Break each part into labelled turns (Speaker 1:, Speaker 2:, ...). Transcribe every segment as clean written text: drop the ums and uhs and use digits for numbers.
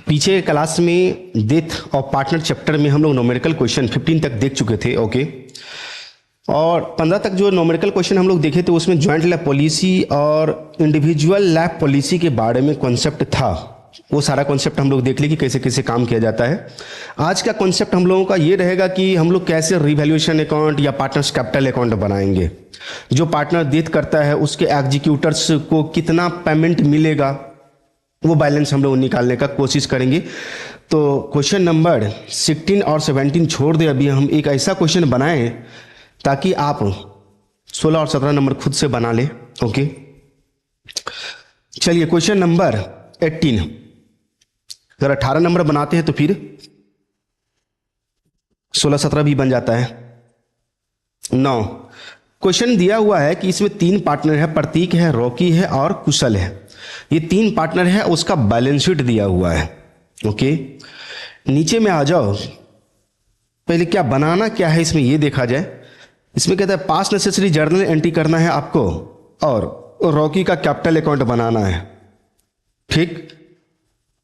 Speaker 1: पीछे क्लास में death of partner chapter में हम लोग न्यूमेरिकल क्वेश्चन 15 तक देख चुके थे। ओके, और 15 तक जो न्यूमेरिकल क्वेश्चन हम लोग देखे थे उसमें ज्वाइंट लैब पॉलिसी और इंडिविजुअल लैब पॉलिसी के बारे में कॉन्सेप्ट था। वो सारा कॉन्सेप्ट हम लोग देख लिए कि कैसे कैसे काम किया जाता है। आज का कॉन्सेप्ट हम लोगों का ये रहेगा कि हम लोग कैसे रिवैल्यूएशन अकाउंट या पार्टनर्स कैपिटल अकाउंट बनाएंगे। जो पार्टनर डेथ करता है उसके एग्जीक्यूटर्स को कितना पेमेंट मिलेगा वो बैलेंस हम लोग निकालने का कोशिश करेंगे। तो क्वेश्चन नंबर 16 और 17 छोड़ दे, अभी हम एक ऐसा क्वेश्चन बनाएं ताकि आप 16 और 17 नंबर खुद से बना ले। ओके, चलिए क्वेश्चन नंबर 18, अगर 18 नंबर बनाते हैं तो फिर 16-17 भी बन जाता है। 9 क्वेश्चन दिया हुआ है कि इसमें 3 पार्टनर है, प्रतीक है, रॉकी है और कुशल है। ये 3 पार्टनर है, उसका बैलेंस शीट दिया हुआ है। ओके, नीचे में आ जाओ। पहले क्या बनाना क्या है इसमें ये देखा जाए। इसमें कहता है पास नेसेसरी जर्नल एंट्री करना है आपको और रॉकी का कैपिटल अकाउंट बनाना है। ठीक,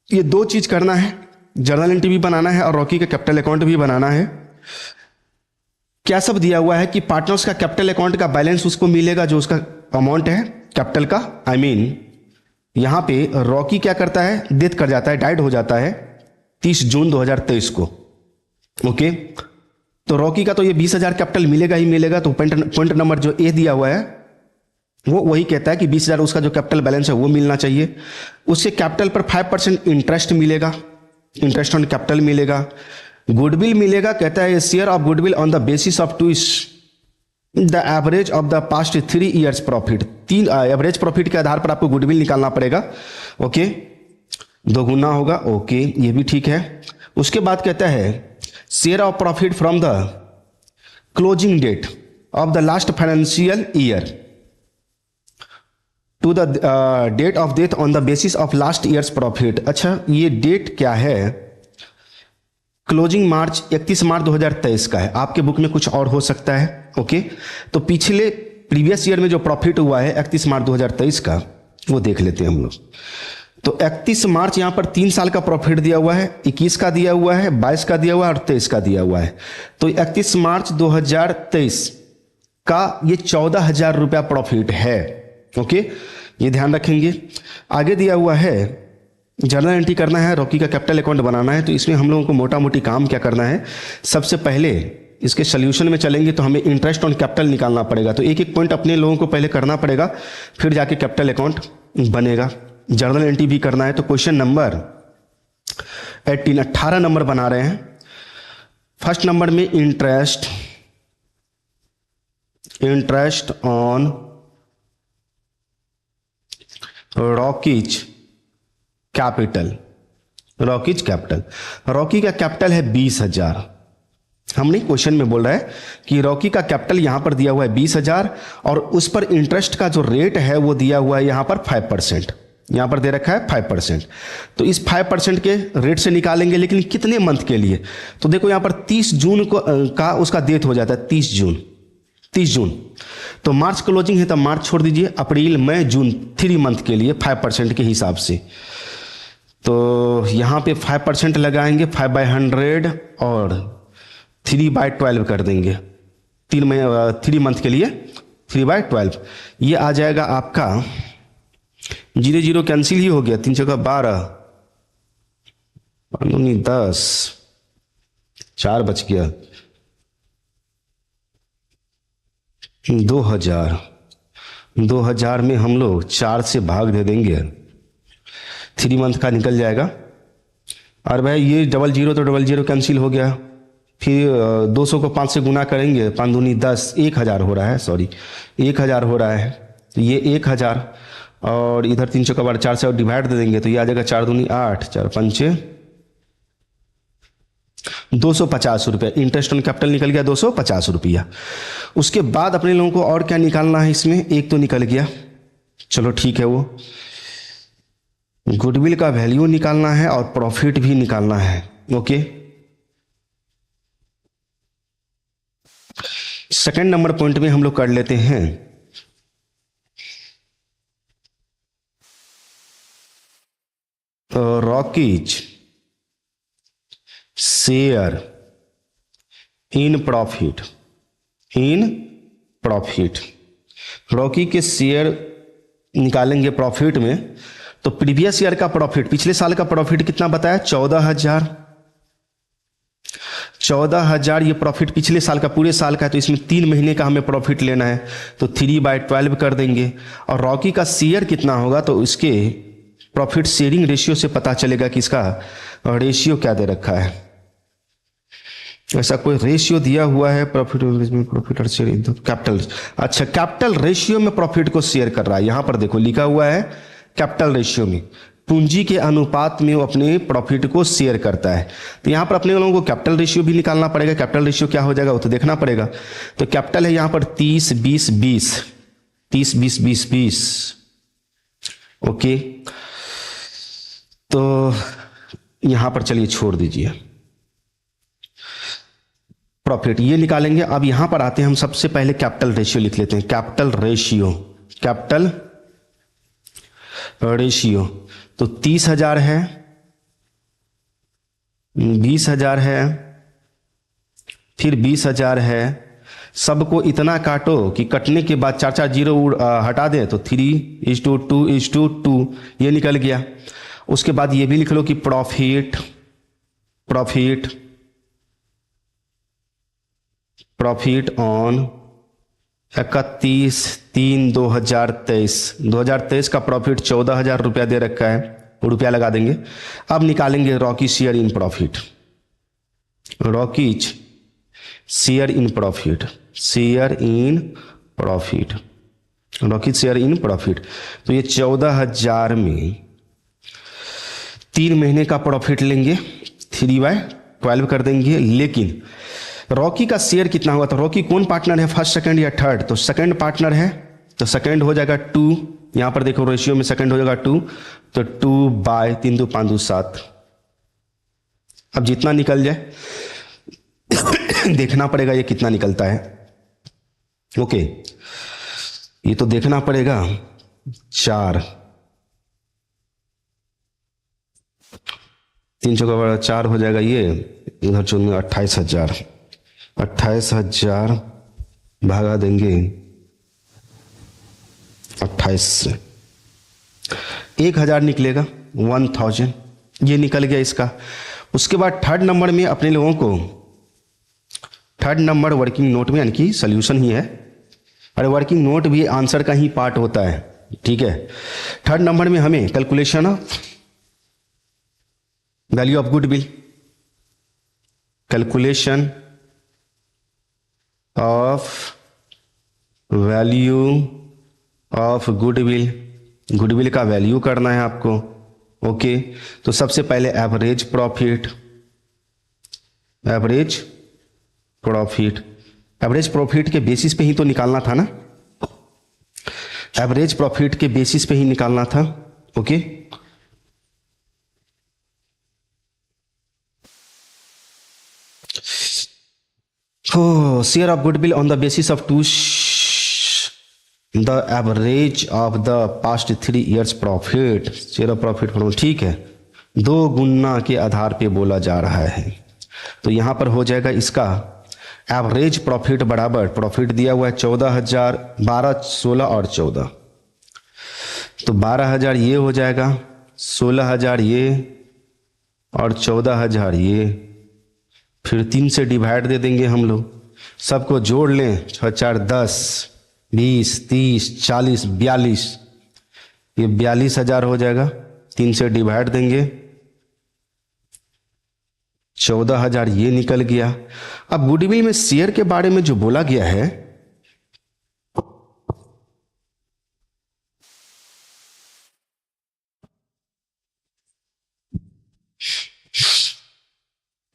Speaker 1: ये 2 चीज करना है, जर्नल एंट्री भी बनाना है और रॉकी का कैपिटल अकाउंट भी बनाना है। क्या सब दिया हुआ है कि पार्टनर्स का कैपिटल अकाउंट का बैलेंस उसको मिलेगा जो उसका अमाउंट है कैपिटल का। आई मीन यहां पे रॉकी क्या करता है, डेथ कर जाता है, डाइड हो जाता है 30 जून 2023 को। ओके, तो रॉकी का तो ये 20,000 कैपिटल मिलेगा ही मिलेगा। तो पॉइंट नंबर जो ए दिया हुआ है वो वही कहता है कि 20,000 उसका जो कैपिटल बैलेंस है वो मिलना चाहिए। उससे कैपिटल पर 5% इंटरेस्ट मिलेगा, इंटरेस्ट ऑन कैपिटल मिलेगा। गुडविल मिलेगा, कहता है share of goodwill on the basis of the average of the past 3 years profit. 3 average profit के आधार पर आपको गुडविल निकालना पड़ेगा। ओके, 2 गुना होगा। ओके, ये भी ठीक है। उसके बाद कहता है share of profit from the closing date of the last financial year to the date of death on the basis of last years profit. अच्छा, ये डेट क्या है? क्लोजिंग मार्च 31 मार्च 2023 का है। आपके बुक में कुछ और हो सकता है। ओके, तो पिछले प्रीवियस ईयर में जो प्रॉफिट हुआ है 31 मार्च 2023 का वो देख लेते हैं हम लोग। तो 31 मार्च यहां पर 3 साल का प्रॉफिट दिया हुआ है, 21 का दिया हुआ है, 22 का दिया हुआ है और 23 का दिया हुआ है। तो 31 मार्च 2023 का ये 14,000 रुपया प्रॉफिट है। ओके, ये ध्यान रखेंगे। आगे दिया हुआ है जर्नल एंट्री करना है, रॉकी का कैपिटल अकाउंट बनाना है। तो इसमें हम लोगों को मोटा मोटी काम क्या करना है, सबसे पहले इसके सोल्यूशन में चलेंगे तो हमें इंटरेस्ट ऑन कैपिटल निकालना पड़ेगा। तो एक एक पॉइंट अपने लोगों को पहले करना पड़ेगा, फिर जाके कैपिटल अकाउंट बनेगा। जर्नल एंट्री भी करना है। तो क्वेश्चन नंबर 18 नंबर बना रहे हैं। फर्स्ट नंबर में interest on Rocky's capital. Rockies capital, Rocky का कैपिटल है 20,000। हमने क्वेश्चन में बोल रहा है कि रॉकी का कैपिटल यहां पर दिया हुआ है 20,000 और उस पर इंटरेस्ट का जो रेट है वो दिया हुआ है यहां पर 5%। यहां पर दे रखा है 5%। तो इस 5% के रेट से निकालेंगे, लेकिन कितने मंथ के लिए? तो देखो यहां पर 30 जून को का उसका डेथ हो जाता है, 30 जून। तो मार्च क्लोजिंग है तो मार्च छोड़ दीजिए, अप्रैल मई जून 3 मंथ के लिए 5% के हिसाब से। तो यहां पे 5% लगाएंगे, 5/100 और 3/12 कर देंगे। 3 मंथ के लिए 3/12। ये आ जाएगा आपका 0 कैंसिल ही हो गया, 3 जगह 12, 10, 4 बच गया, 2,000 में हम लोग 4 से भाग दे देंगे, 3 मंथ का निकल जाएगा। और भाई ये 00 तो 00 कैंसिल हो गया। फिर 200 को 5 से गुना करेंगे, 5 दूनी 10, 1,000 हो रहा है, सॉरी 1,000 हो रहा है। तो ये 1,000 और इधर 300 का बार 4 से और डिवाइड दे देंगे तो ये आ जाएगा 4 दूनी 8, 4 पंचे 250 रुपया। इंटरेस्ट ऑन कैपिटल निकल गया 250 रुपया। उसके बाद अपने लोगों को और क्या निकालना है इसमें, एक तो निकल गया, चलो ठीक है। वो गुडविल का वैल्यू निकालना है और प्रॉफिट भी निकालना है। ओके, सेकंड नंबर पॉइंट में हम लोग कर लेते हैं Rockies share in profit, in profit. Rocky के शेयर निकालेंगे प्रॉफिट में, तो प्रीवियस ईयर का प्रॉफिट, पिछले साल का प्रॉफिट कितना बताया? 14,000। 14,000 ये प्रॉफिट पिछले साल का, पूरे साल का है, तो इसमें 3 महीने का हमें प्रॉफिट लेना है, तो 3/12 कर देंगे। और रॉकी का शेयर कितना होगा, तो इसके प्रॉफिट शेयरिंग रेशियो से पता चलेगा कि इसका रेशियो क्या दे रखा है। ऐसा कोई रेशियो दिया हुआ है प्रॉफिट और शेयर कैपिटल। अच्छा, कैपिटल रेशियो में प्रॉफिट को शेयर कर रहा है। यहां पर देखो लिखा हुआ है कैपिटल रेशियो में, पूंजी के अनुपात में वो अपने प्रॉफिट को शेयर करता है। तो यहां पर अपने लोगों को कैपिटल रेशियो भी निकालना पड़ेगा। कैपिटल रेशियो क्या हो जाएगा वो तो देखना पड़ेगा। तो कैपिटल है यहां पर 30 20 20, 30 20 20 20। ओके, तो यहां पर चलिए छोड़ दीजिए, प्रॉफिट ये निकालेंगे। अब यहां पर आते हैं, हम सबसे पहले कैपिटल रेशियो लिख लेते हैं। कैपिटल रेशियो, कैपिटल रेशियो, तो 30,000 है, 20,000 है, फिर 20,000 है। सबको इतना काटो कि कटने के बाद 4 जीरो हटा दें तो 3:2:2 ये निकल गया। उसके बाद ये भी लिख लो कि प्रॉफिट, प्रॉफिट, प्रॉफिट ऑन 31/3/2023। 2023 का प्रॉफिट 14,000 रुपया दे रखा है, रुपया लगा देंगे। अब निकालेंगे Rocky share in profit, Rockies share in profit, share in profit, Rockies share in profit. तो ये 14,000 में 3 महीने का प्रॉफिट लेंगे, 3/12 कर देंगे। लेकिन रॉकी का शेयर कितना होगा, तो रॉकी कौन पार्टनर है, फर्स्ट सेकंड या थर्ड? तो सेकंड पार्टनर है, तो सेकंड हो जाएगा 2। यहां पर देखो रेशियो में सेकंड हो जाएगा 2, तो 2/3/5/7। अब जितना निकल जाए देखना पड़ेगा ये कितना निकलता है। ओके, ये तो देखना पड़ेगा। 4 3 चौका 4 हो जाएगा, ये इधर चुनेंगे 28,000। 28,000 भागा देंगे 28 से, 1,000 निकलेगा, 1,000 ये निकल गया इसका। उसके बाद थर्ड नंबर में अपने लोगों को, थर्ड नंबर वर्किंग नोट में, यानी कि सोल्यूशन ही है, अरे वर्किंग नोट भी आंसर का ही पार्ट होता है, ठीक है। थर्ड नंबर में हमें calculation of value of goodwill, calculation of value of goodwill, goodwill का वैल्यू करना है आपको। ओके, तो सबसे पहले average profit, average profit, average profit के बेसिस पे ही तो निकालना था ना, एवरेज प्रॉफिट के बेसिस पे ही निकालना था। Okay, share of goodwill on the basis of 2 the average of the past 3 years profit, share of profit, ठीक है, 2 गुना के आधार पे बोला जा रहा है। तो यहां पर हो जाएगा इसका एवरेज प्रॉफिट बराबर, प्रॉफिट दिया हुआ है 14,000, 12, 16 और 14, तो 12,000 ये हो जाएगा, 16,000 ये और 14,000 ये, फिर 3 से डिवाइड दे देंगे हम लोग, सबको जोड़ लें, 6 4 10 20 30 40 42, ये 42,000 हो जाएगा। 3 से डिवाइड देंगे, 14,000 ये निकल गया। अब गुडविल में शेयर के बारे में जो बोला गया है,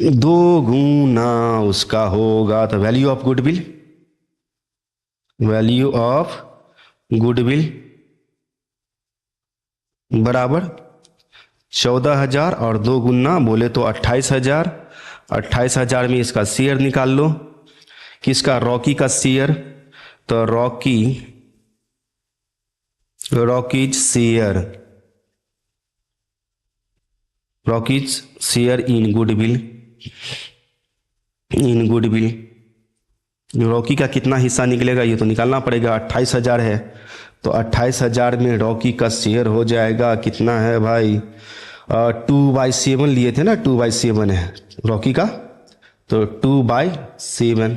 Speaker 1: दो गुना उसका होगा, तो value of goodwill, value of goodwill बराबर 14,000 और 2 गुना बोले तो 28,000। 28,000 में इसका शेयर निकाल लो, किसका, रॉकी का शेयर, तो Rocky, Rockies share, Rockies share in goodwill, in goodwill. Rocky का कितना हिस्सा निकलेगा ये तो निकालना पड़ेगा। 28,000 है तो 28,000 में रॉकी का शेयर हो जाएगा कितना है भाई, 2/7 लिए थे ना, 2/7 है रॉकी का, तो 2/7,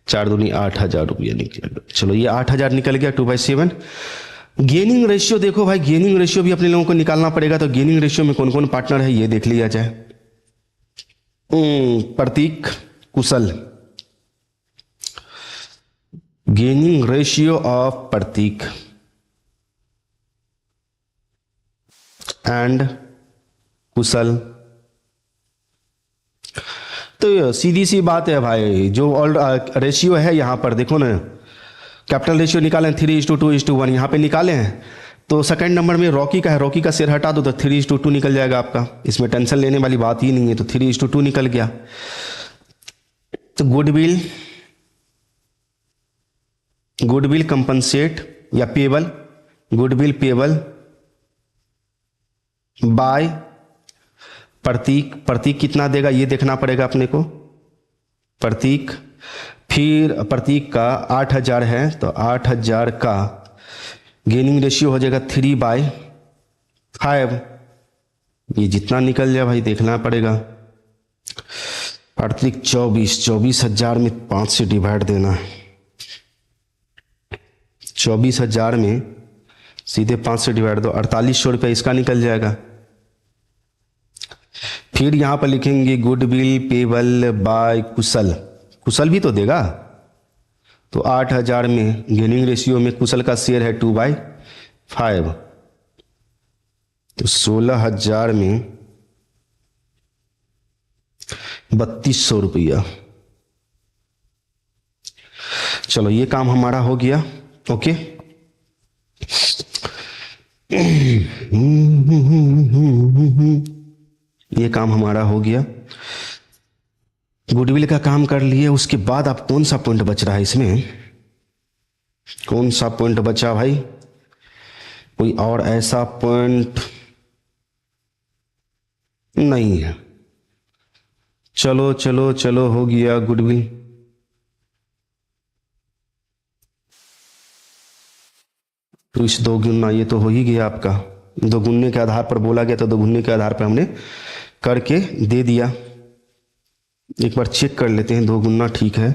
Speaker 1: 4 दूनी 8,000 रुपया निकलेगा। चलो ये 8,000 निकल गया 2/7। गेनिंग रेशियो देखो भाई, गेनिंग रेशियो भी अपने लोगों को निकालना पड़ेगा। तो गेनिंग रेशियो में कौन कौन पार्टनर है ये देख लिया जाए। Prateek, Kushal. Gaining ratio of Prateek and Kushal. तो सीधी सी बात है भाई, जो ऑल रेशियो है यहाँ पर देखो ना, कैपिटल रेशियो निकालें 3:2:1, यहाँ पे निकाले हैं। तो सेकंड नंबर में रॉकी का है, रॉकी का शेयर हटा दो तो 3:2 निकल जाएगा आपका। इसमें टेंशन लेने वाली बात ही नहीं है, तो 3:2 निकल गया। तो गुडविल, गुडविल कंपनसेट या पेबल, गुडविल पेबल बाय प्रतीक। प्रतीक कितना देगा ये देखना पड़ेगा अपने को। प्रतीक, फिर प्रतीक का 8,000 है तो 8,000 का गेनिंग रेशियो हो जाएगा 3/5। ये जितना निकल जाए भाई देखना पड़ेगा। प्रतीक 24,000 में 5 से डिवाइड देना है। 24,000 में सीधे 5 से डिवाइड दो, 4,800 रुपये इसका निकल जाएगा। फिर यहां पर लिखेंगे गुडविल पेबल बाय कुशल, कुशल भी तो देगा। तो 8,000 में गेनिंग रेशियो में कुशल का शेयर है 2/5, तो 16,000 में 3,200 रुपया। चलो ये काम हमारा हो गया। ओके, ये काम हमारा हो गया, गुडविल का काम कर लिए। उसके बाद आप कौन सा पॉइंट बच रहा है इसमें, कौन सा पॉइंट बचा भाई, कोई और ऐसा पॉइंट नहीं है। चलो चलो चलो हो गया गुडविल। तो इस 2 गुना ये तो हो ही गया आपका। 2 गुने के आधार पर बोला गया तो 2 गुने के आधार पर हमने करके दे दिया। एक बार चेक कर लेते हैं 2 गुना ठीक है।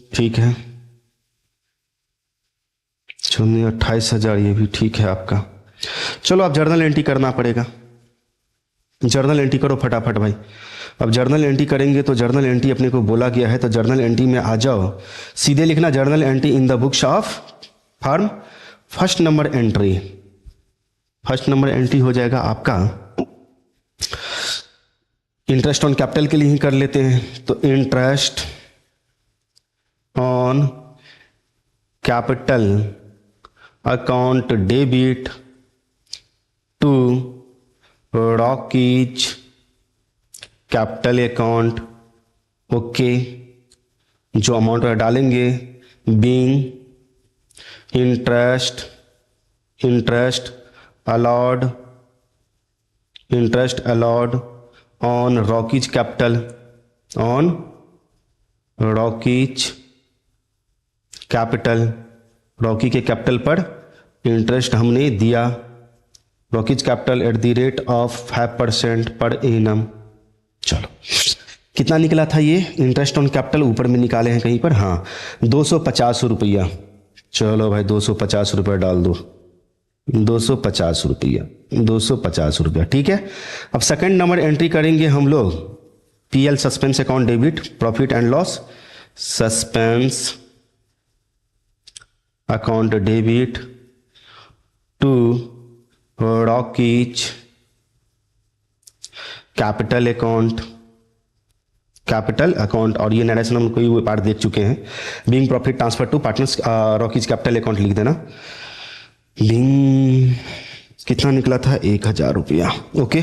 Speaker 1: ठीक है, 28,000 ये भी ठीक है आपका। चलो अब जर्नल एंट्री करना पड़ेगा। जर्नल एंट्री करो फटाफट भाई। अब जर्नल एंट्री करेंगे तो जर्नल एंट्री अपने को बोला गया है, तो जर्नल एंट्री में आ जाओ। सीधे लिखना journal entry in the books of firm. First number entry, first number entry हो जाएगा आपका, इंटरेस्ट ऑन कैपिटल के लिए ही कर लेते हैं। तो interest on capital account debit to Rocky's capital account. Okay, जो अमाउंट डालेंगे being interest allowed on Rocky's capital, on Rocky's capital, Rocky के कैपिटल पर इंटरेस्ट हमने दिया। Rocky's capital at the rate of 5% per annum. चलो कितना निकला था ये इंटरेस्ट ऑन कैपिटल, ऊपर में निकाले हैं कहीं पर, हाँ 250 रुपया। चलो भाई 250 रुपया डाल दो, 250 रुपया, 250 रुपया ठीक है। अब सेकंड नंबर एंट्री करेंगे हम लोग, PL suspense account debit profit and loss, suspense account debit to Rocky's capital account, और ये नरेशन हम कोई पार्ट देख चुके हैं। Being profit transfer to partners Rocky's capital account लिख देना। बीइंग कितना निकला था 1,000 रुपया। ओके,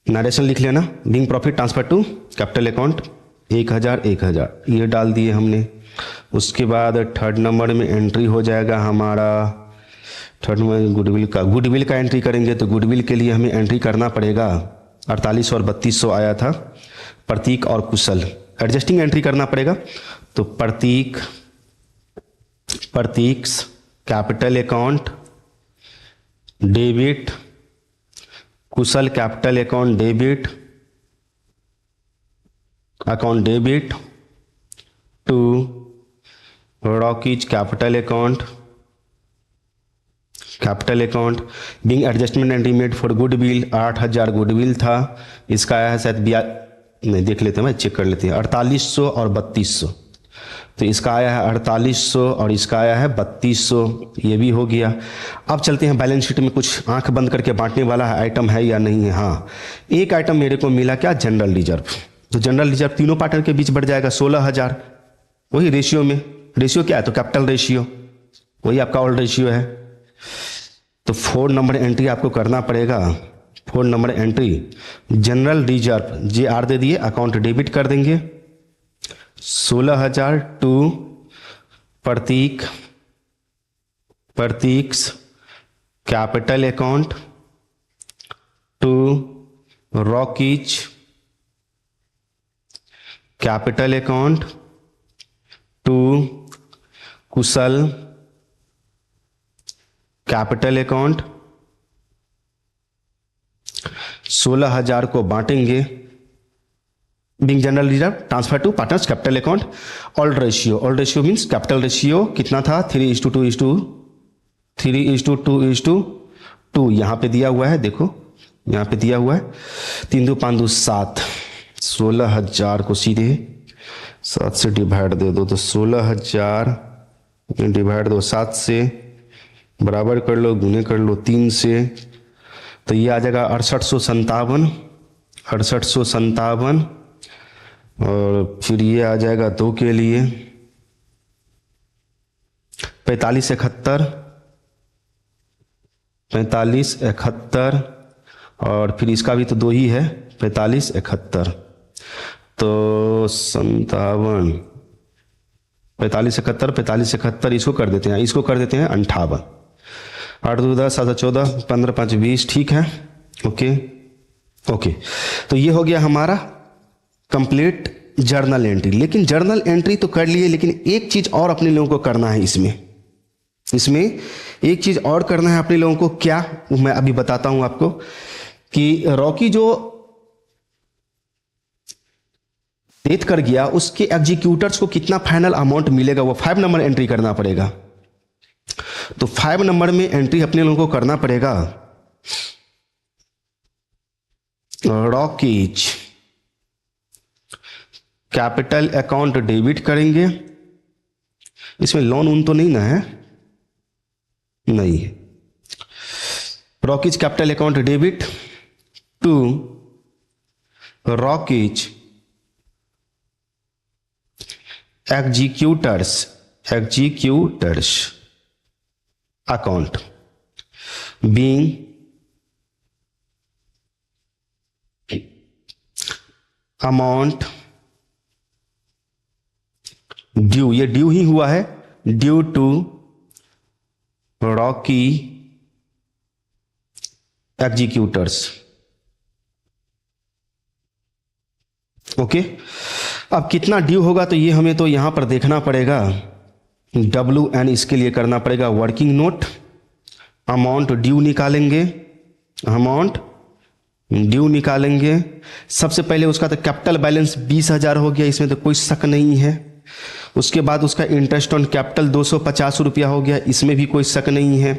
Speaker 1: नरेशन लिख लेना, being profit transfer to capital account 1,000 ये डाल दिए हमने। उसके बाद थर्ड नंबर में एंट्री हो जाएगा हमारा थर्ड में गुडविल का एंट्री करेंगे तो गुडविल के लिए हमें एंट्री करना पड़ेगा 4800 और 3200 आया था। प्रतीक और कुशल एडजस्टिंग एंट्री करना पड़ेगा। तो Prateek capital account debit, Kushal capital account debit to Rocky's capital account being adjustment entry made for goodwill 8000 goodwill था, इसका आया है शायद नहीं देख लेते हैं भाई, चेक कर लेते हैं 4800 और 3200, तो इसका आया है 4800 और इसका आया है 3200, ये भी हो गया। अब चलते हैं बैलेंस शीट में कुछ आंख बंद करके बांटने वाला है आइटम है या नहीं है। हाँ, एक आइटम मेरे को मिला क्या, जनरल रिजर्व। तो जनरल रिजर्व तीनों पार्टनर के बीच बढ़ जाएगा 16000, वही रेशियो में, रेशियो क्या है तो कैपिटल रेशियो, वही आपका ओल्ड रेशियो है। तो 4 नंबर एंट्री आपको करना पड़ेगा। 4 number entry general reserve JR दे दिए, अकाउंट डेबिट कर देंगे 16000 to Prateek capital account to Rocky's capital account to Kushal capital account. 16000 को बांटेंगे being general reserve transfer to partners capital account. Old ratio means capital ratio कितना था 3:2:2 यहाँ पे दिया हुआ है, देखो यहाँ पे दिया हुआ है 3 2 5 2 7। 16000 को सीधे 7 से डिवाइड दे दो, तो 16000 डिवाइड दो 7 से, बराबर कर लो, गुने कर लो 3 से, तो ये आ जाएगा 6857 और फिर ये आ जाएगा 2 के लिए 4571 और फिर इसका भी तो 2 ही है 4571, तो 4571 इसको कर देते हैं, 58। 8 2 10 7 14 15 5 20, ठीक है, ओके। तो ये हो गया हमारा कंप्लीट जर्नल एंट्री। लेकिन जर्नल एंट्री तो कर लिए, लेकिन एक चीज और अपने लोगों को करना है इसमें एक चीज और करना है अपने लोगों को, क्या मैं अभी बताता हूं आपको कि रॉकी जो डेथ कर गया उसके एग्जीक्यूटर्स को कितना फाइनल अमाउंट मिलेगा, वो 5 नंबर एंट्री करना पड़ेगा। तो 5 नंबर में एंट्री अपने लोगों को करना पड़ेगा रॉकीज कैपिटल अकाउंट डेबिट करेंगे, इसमें लोन तो नहीं ना है, नहीं है। Rocky's capital account debit to Rocky's executors account being amount due, ये ड्यू ही हुआ है, due to Rocky executors, okay. अब कितना ड्यू होगा तो ये हमें तो यहां पर देखना पड़ेगा, WN इसके लिए करना पड़ेगा वर्किंग नोट, अमाउंट ड्यू निकालेंगे। सबसे पहले उसका तो कैपिटल बैलेंस 20,000 हो गया, इसमें तो कोई शक नहीं है। उसके बाद उसका इंटरेस्ट ऑन कैपिटल 250 रुपया हो गया, इसमें भी कोई शक नहीं है।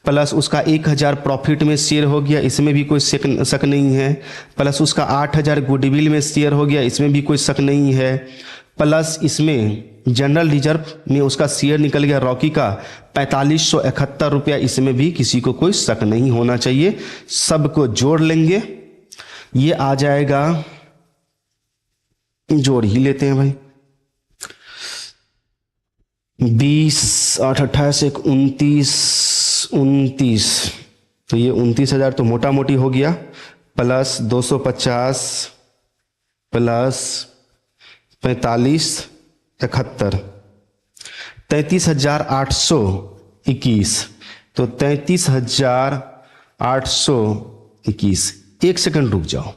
Speaker 1: प्लस उसका 1000 प्रॉफिट में शेयर हो गया, इसमें भी कोई शक नहीं है। प्लस उसका 8000 गुडविल में शेयर हो गया, इसमें भी कोई शक नहीं है। प्लस इसमें जनरल रिजर्व में उसका शेयर निकल गया रॉकी का 4571 रुपया, इसमें भी किसी को कोई शक नहीं होना चाहिए। सबको जोड़ लेंगे, ये आ जाएगा, जोड़ ही लेते हैं भाई, 20 8 28 29, तो ये 29,000 तो मोटा मोटी हो गया, प्लस 250 प्लस 4571 33,821, तो 33,821। एक सेकंड रुक जाओ।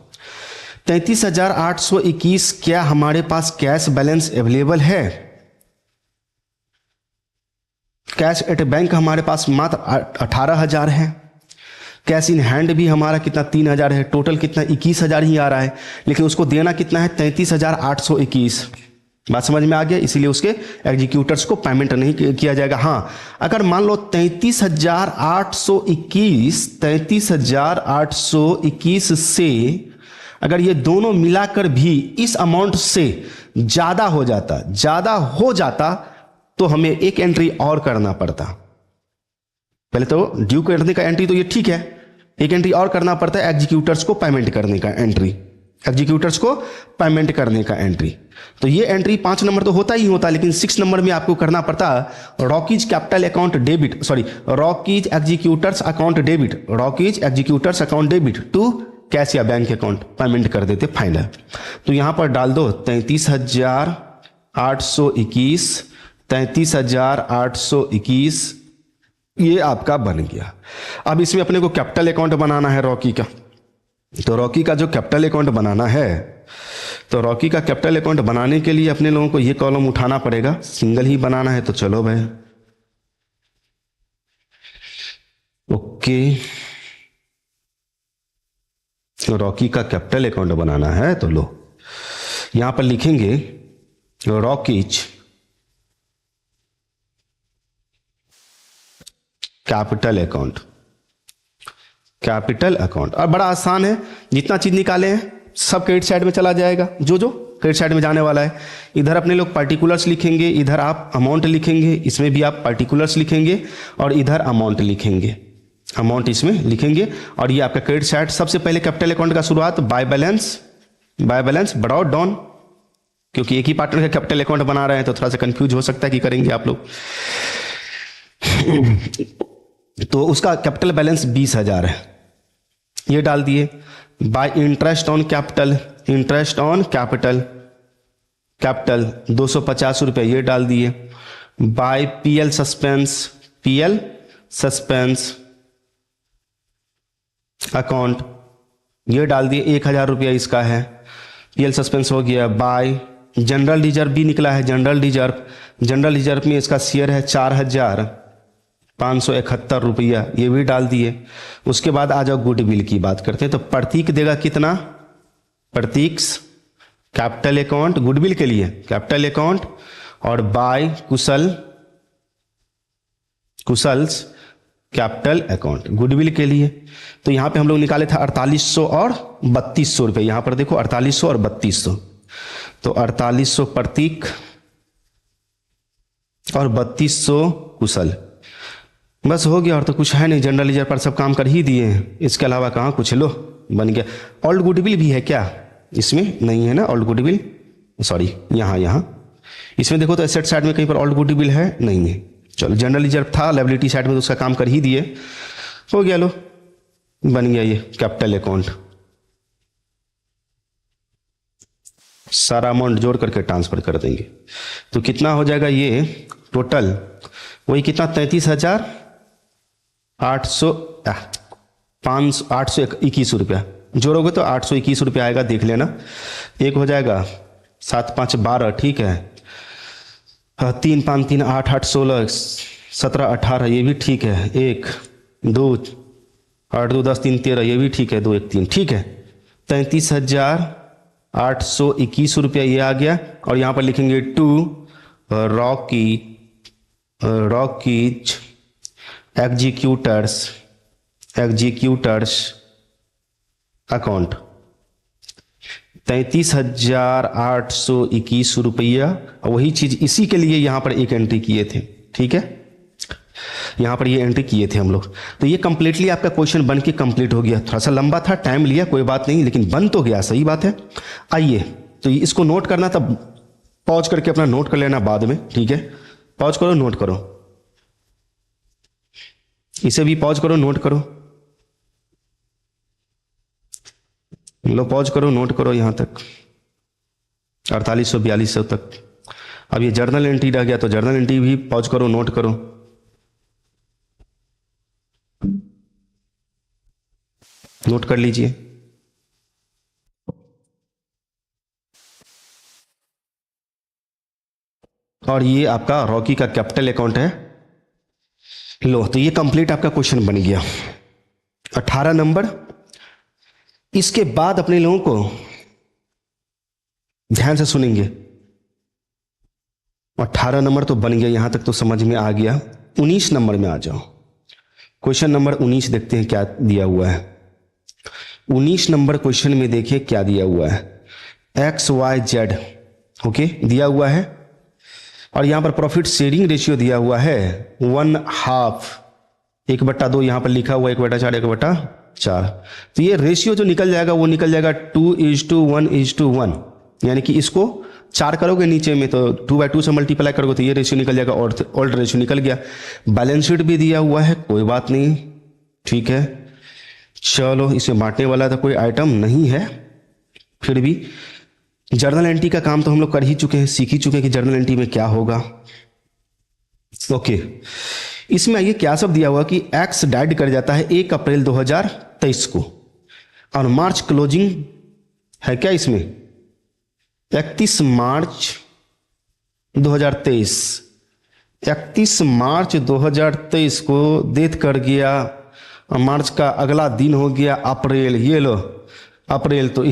Speaker 1: 33,821 क्या हमारे पास कैश बैलेंस अवेलेबल है? कैश एट बैंक हमारे पास मात्र 18,000 है। कैश इन हैंड भी हमारा कितना 3,000 है। टोटल कितना 21,000 ही आ रहा है, लेकिन उसको देना कितना है 33,821। बात समझ में आ गया? इसीलिए उसके एग्जीक्यूटर्स को पेमेंट नहीं किया जाएगा। हाँ, अगर मान लो 33,821 से अगर ये दोनों मिलाकर भी इस अमाउंट से ज्यादा हो जाता तो हमें एक एंट्री और करना पड़ता। पहले तो ड्यू करने का एंट्री तो ये ठीक है, एक एंट्री और करना पड़ता है एग्जीक्यूटर्स को पेमेंट करने का एंट्री। तो ये एंट्री 5 नंबर तो होता ही होता, लेकिन 6 नंबर में आपको करना पड़ता Rocky's capital account debit, Rocky's executors account debit to cash या बैंक अकाउंट, पेमेंट कर देते फाइनल। तो यहां पर डाल दो 33,821, ये आपका बन गया। अब इसमें अपने को कैपिटल अकाउंट बनाना है रॉकी का। तो रॉकी का जो कैपिटल अकाउंट बनाना है, तो रॉकी का कैपिटल अकाउंट बनाने के लिए अपने लोगों को ये कॉलम उठाना पड़ेगा। सिंगल ही बनाना है तो चलो भाई, ओके। तो रॉकी का कैपिटल अकाउंट बनाना है तो लो, यहां पर लिखेंगे रॉकीज कैपिटल अकाउंट। और बड़ा आसान है, जितना चीज निकाले हैं सब क्रेडिट साइड में चला जाएगा, जो क्रेडिट साइड में जाने वाला है। इधर अपने लोग पार्टिकुलर्स लिखेंगे, इधर आप अमाउंट लिखेंगे, इसमें भी आप पार्टिकुलर्स लिखेंगे और इधर अमाउंट लिखेंगे, इसमें लिखेंगे। और ये आपका क्रेडिट साइड। सबसे पहले कैपिटल अकाउंट का शुरुआत बाय बैलेंस ब्रॉट डाउन, क्योंकि एक ही पार्टनर का कैपिटल अकाउंट बना रहे हैं तो थोड़ा सा कंफ्यूज हो सकता है कि करेंगे आप लोग। तो उसका कैपिटल बैलेंस 20,000 है, ये डाल दिए। बाय इंटरेस्ट ऑन कैपिटल 250 रुपये, ये डाल दिए। बाय पीएल सस्पेंस अकाउंट, ये डाल दिए, 1,000 रुपया इसका है, पीएल सस्पेंस हो गया। बाय जनरल रिजर्व भी निकला है, जनरल रिजर्व में इसका शेयर है 4,571 रुपया, ये भी डाल दिए। उसके बाद आ जाओ गुडविल की बात करते हैं। तो प्रतीक देगा कितना? प्रतीक्स कैपिटल अकाउंट गुडविल के लिए कैपिटल अकाउंट, और बाय कुशल्स कैपिटल अकाउंट गुडविल के लिए। तो यहां पे हम लोग निकाले था 4800 और 3200 रुपए। यहां पर देखो 4800 और 3200, तो 4800 प्रतीक और 3200 कुशल, बस हो गया। और तो कुछ है नहीं, जनरल लीजर पर सब काम कर ही दिए हैं, इसके अलावा कहाँ कुछ। लो बन गया। ओल्ड गुडविल भी है क्या? इसमें नहीं है ना ओल्ड गुडविल, सॉरी यहाँ इसमें देखो तो एसेट साइड में कहीं पर ओल्ड गुडविल है? नहीं है। चलो, जनरल रिजर्व था लायबिलिटी साइड में तो उसका काम कर ही दिए, हो गया। लो बन गया ये कैपिटल अकाउंट। सारा अमाउंट जोड़ करके ट्रांसफर कर देंगे तो कितना हो जाएगा ये टोटल, वही कितना 33,821 रुपया जोड़ोगे तो 821 रुपया आएगा, देख लेना। एक हो जाएगा 7 5 12, ठीक है। 3 5 3 8 8 16 17 18, ये भी ठीक है। 1 2 8 2 10 3 13, ये भी ठीक है। 2 1 3, ठीक है। 33,821 रुपया ये आ गया। और यहाँ पर लिखेंगे टू रॉकीज एग्जीक्यूटर्स अकाउंट 33,821 रुपया। वही चीज इसी के लिए यहां पर एक एंट्री किए थे, ठीक है। यहां पर ये एंट्री किए थे हम लोग। तो ये कंप्लीटली आपका क्वेश्चन बन के कंप्लीट हो गया। थोड़ा सा लंबा था, टाइम लिया, कोई बात नहीं, लेकिन बन तो गया, सही बात है। आइए, तो इसको नोट करना, तब पॉज करके अपना नोट कर लेना बाद में, ठीक है। पॉज करो, नोट करो, इसे भी पॉज करो, नोट करो। लो पॉज करो, नोट करो यहां तक 4842 तक। अब ये जर्नल एंट्री रह गया, तो जर्नल एंट्री भी पॉज करो, नोट करो। नोट कर लीजिए। और ये आपका रॉकी का कैपिटल अकाउंट है। लो, तो ये कंप्लीट आपका क्वेश्चन बन गया 18 नंबर। इसके बाद अपने लोगों को ध्यान से सुनेंगे। 18 नंबर तो बन गया, यहां तक तो समझ में आ गया। 19 नंबर में आ जाओ। क्वेश्चन नंबर 19 देखते हैं क्या दिया हुआ है। 19 नंबर क्वेश्चन में देखिए क्या दिया हुआ है। एक्स वाई जेड ओके दिया हुआ है, और यहां पर प्रॉफिट शेयरिंग रेशियो दिया हुआ है 1/2, 1/2 यहां पर लिखा हुआ 1/4, 1/4। तो ये रेशियो जो निकल जाएगा वो निकल जाएगा 2:1:1, यानी कि इसको 4 करोगे नीचे में तो 2/2 से मल्टीप्लाई करोगे तो ये रेशियो निकल जाएगा, और ओल्ड रेशियो निकल गया। बैलेंस शीट भी दिया हुआ है, कोई बात नहीं, ठीक है। चलो, इसमें बांटने वाला तो कोई आइटम नहीं है, फिर भी जर्नल एंट्री का काम तो हम लोग कर ही चुके हैं, सीख ही चुके हैं कि जर्नल एंट्री में क्या होगा। ओके, इसमें आइए क्या सब दिया हुआ कि एक्स डाइड कर जाता है 1 अप्रैल 2023 को, और मार्च क्लोजिंग है क्या इसमें 31 मार्च 2023। 31 मार्च 2023 को डेथ कर गया, मार्च का अगला दिन हो गया अप्रैल। ये लो अप्रैल, तो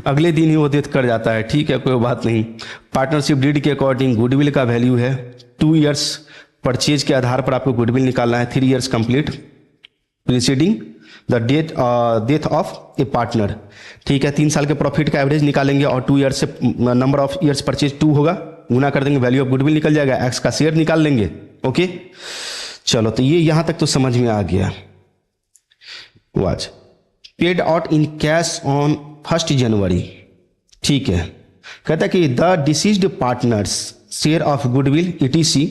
Speaker 1: अगले दिन ही वो डेथ कर जाता है, ठीक है, कोई बात नहीं। पार्टनरशिप डीड के अकॉर्डिंग गुडविल का वैल्यू है 2 इयर्स, परचेज के आधार पर आपको गुडविल निकालना है 3 years complete preceding the death of A partner, ठीक है। 3 साल के प्रॉफिट का एवरेज निकालेंगे, और 2 ईयर्स से नंबर ऑफ ईयर्स परचेज 2 होगा, गुना कर देंगे, वैल्यू ऑफ गुडविल निकल जाएगा, एक्स का शेयर निकाल लेंगे। ओके, चलो, तो ये यहां तक तो समझ में आ गया। Was paid out in cash on 1 January, ठीक है। कहता है कि the deceased partners share of goodwill ETC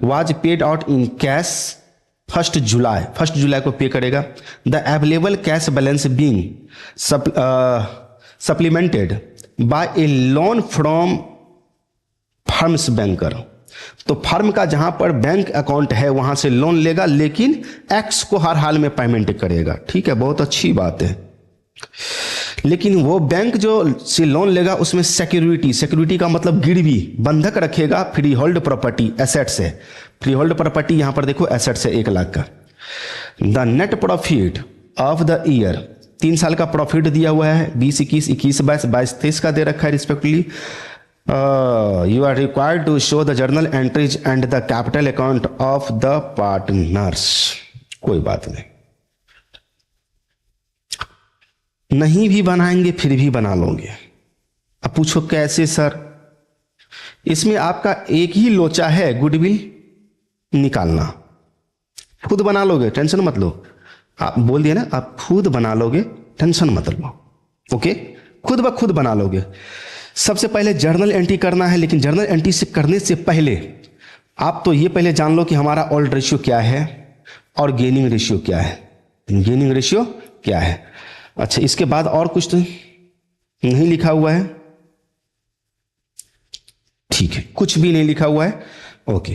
Speaker 1: was paid out in cash 1 July को पे करेगा। The available cash balance being supplemented by a loan from firms banker, तो firm का जहां पर बैंक अकाउंट है वहां से लोन लेगा, लेकिन एक्स को हर हाल में पेमेंट करेगा, ठीक है, बहुत अच्छी बात है। लेकिन वो बैंक जो से लोन लेगा उसमें सिक्योरिटी का मतलब गिरवी बंधक रखेगा, फ्री होल्ड प्रॉपर्टी एसेट्स है, फ्री होल्ड प्रॉपर्टी यहां पर देखो एसेट्स है 1 लाख का। The net profit of the year, 3 साल का प्रॉफिट दिया हुआ है 20-21, 21-22, 22-23 का दे रखा है respectively. You are required to show the journal entries and the capital account of the partners। कोई बात नहीं भी बनाएंगे फिर भी बना लोगे। अब पूछो कैसे सर, इसमें आपका एक ही लोचा है गुडविल निकालना, खुद बना लोगे, टेंशन मत लो। आप बोल दिए ना, आप खुद बना लोगे, टेंशन मत लो। ओके, खुद ब खुद बना लोगे। सबसे पहले जर्नल एंट्री करना है, लेकिन जर्नल एंट्री से करने से पहले आप तो ये पहले जान लो कि हमारा ओल्ड रेशियो क्या है और गेनिंग रेशियो क्या है। गेनिंग रेशियो क्या है, अच्छा, इसके बाद और कुछ तो नहीं लिखा हुआ है, ठीक है, कुछ भी नहीं लिखा हुआ है। ओके,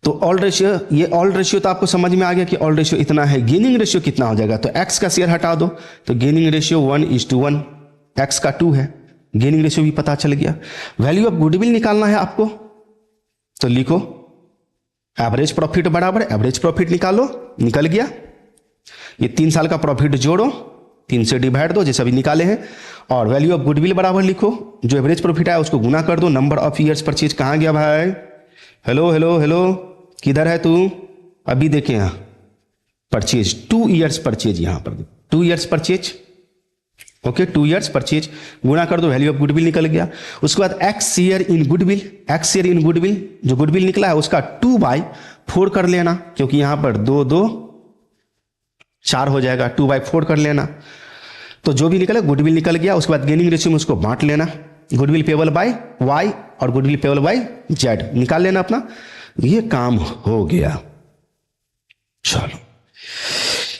Speaker 1: तो ओल्ड रेशियो, ये ओल्ड रेशियो तो आपको समझ में आ गया कि ओल्ड रेशियो इतना है। गेनिंग रेशियो कितना हो जाएगा, तो एक्स का शेयर हटा दो, तो गेनिंग रेशियो 1:1, एक्स का 2 है, गेनिंग रेशियो भी पता चल गया। वैल्यू ऑफ गुडविल निकालना है आपको, तो लिखो एवरेज प्रॉफिट बराबर एवरेज प्रॉफिट निकालो, निकल गया। ये 3 साल का प्रॉफिट जोड़ो, 3 से डिवाइड दो जैसे अभी निकाले हैं, और वैल्यू ऑफ गुडविल बराबर लिखो, जो एवरेज प्रॉफिट आया उसको गुना कर दो। नंबर ऑफ ईयर्स परचेज कहाँ गया भाई, हेलो हेलो हेलो, किधर है तू, अभी देखें यहाँ परचेज 2 इयर्स परचेज, यहां पर 2 years purchase, okay, 2 years purchase, गुना कर दो, वैल्यू ऑफ गुडविल निकल गया। उसके बाद X share in goodwill, X share in goodwill जो गुडविल निकला है उसका 2/4 कर लेना, क्योंकि यहां पर 2 2 4 हो जाएगा, 2/4 कर लेना। तो जो भी निकला गुडविल निकल गया। उसके बाद गेनिंग रेशियो में उसको बांट लेना, गुडविल पेबल बाय वाई और गुडविल पेबल बाय जेड निकाल लेना अपना, ये काम हो गया। चलो,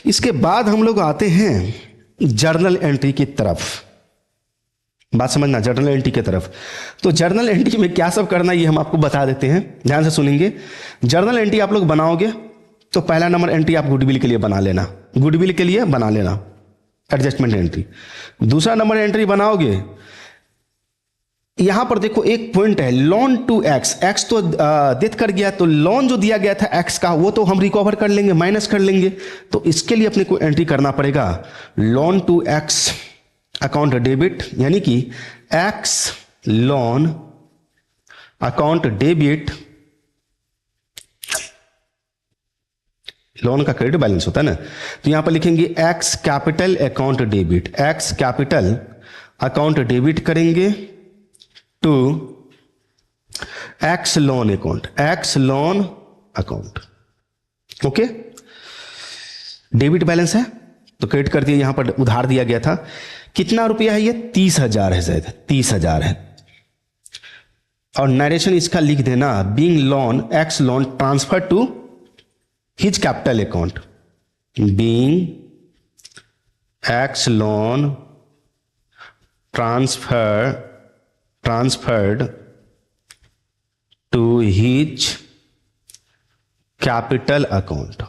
Speaker 1: इसके बाद हम लोग आते हैं जर्नल एंट्री की तरफ। बात समझना, जर्नल एंट्री की तरफ। तो जर्नल एंट्री में क्या सब करना है ये हम आपको बता देते हैं, ध्यान से सुनेंगे। जर्नल एंट्री आप लोग बनाओगे तो पहला नंबर एंट्री आप गुडविल के लिए बना लेना, गुडविल के लिए बना लेना। Adjustment entry. दूसरा नंबर एंट्री बनाओगे, यहां पर देखो एक पॉइंट है, लोन टू एक्स, एक्स तो डेथ कर गया, तो लोन जो दिया गया था एक्स का वो तो हम रिकवर कर लेंगे, माइनस कर लेंगे। तो इसके लिए अपने को एंट्री करना पड़ेगा loan to X account debit, यानी कि X loan account debit, loan का क्रेडिट बैलेंस होता है ना, तो यहां पर लिखेंगे X capital account debit, X capital account debit करेंगे to X loan account, X loan account. Okay, debit balance है तो क्रेडिट कर दिया, यहां पर उधार दिया गया था, कितना रुपया है ये, 30,000 है, शायद 30,000 है। और नरेशन इसका लिख देना, being loan X loan transfer to his capital account, being X loan transferred to his capital account।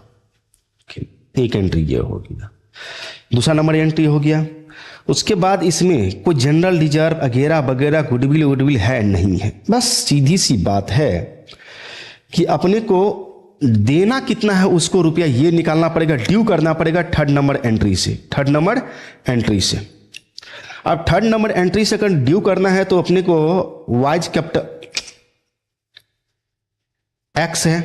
Speaker 1: एक एंट्री ये हो गया, दूसरा नंबर एंट्री हो गया। उसके बाद इसमें कोई जनरल रिजर्व वगैरह वगैरह गुडविल है नहीं है, बस सीधी सी बात है कि अपने को देना कितना है उसको रुपया ये निकालना पड़ेगा, ड्यू करना पड़ेगा थर्ड नंबर एंट्री से, थर्ड नंबर एंट्री से। अब थर्ड नंबर एंट्री से अगर ड्यू करना है तो अपने को वाइज कैपिटल एक्स है,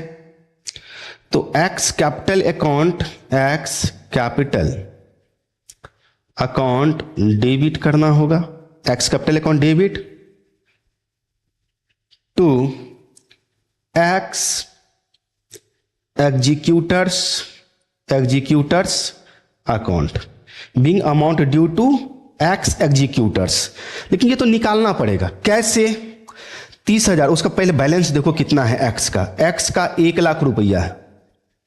Speaker 1: तो X capital account, X capital account debit करना होगा, X capital account debit to X executors account, being amount due to X executors. लेकिन ये तो निकालना पड़ेगा, कैसे, 30,000, उसका पहले बैलेंस देखो कितना है एक्स का, एक्स का 1 लाख रुपया है,